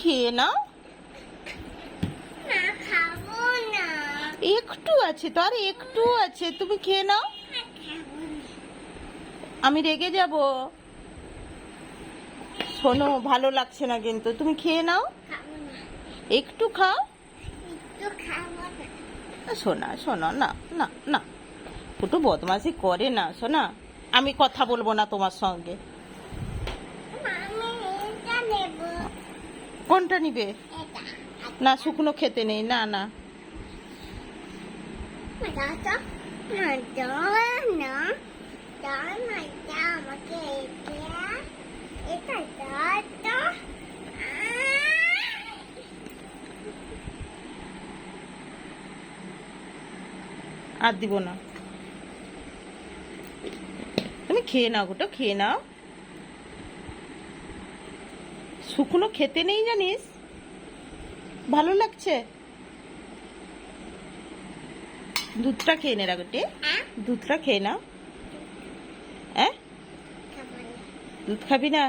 খেয়ে নাও। না খাবো না। একটু আছে তো, আর একটু আছে, তুমি খেয়ে নাও। খাবো না। আমি রেগে যাব। শোনো, ভালো লাগছে না কিন্তু, তুমি খেয়ে নাও। খাবো না। একটু খাও। একটু খাবো না। শোনা শোনো, না না না, একটু বদমাশি করে না শোনা। আমি কথা বলবো না তোমার সঙ্গে। আমি এটা নেব। কোনটা নিবে? এটা। না, শুকনো খেতে নেই, না না। দাও তো। না দাও না। দাও না, দাও আমাকে এটা। এটা দাও তো। আর দিব না। তুমি খেয়ে নাও, গোটা খেয়ে নাও। শুকনো খেতে নেই জানিস, ভালো লাগছে। দুধটা খেয়ে নে রাগটে, দুধটা খেয়ে নাও। হ্যাঁ, খাবো না। দুধ খাবি না?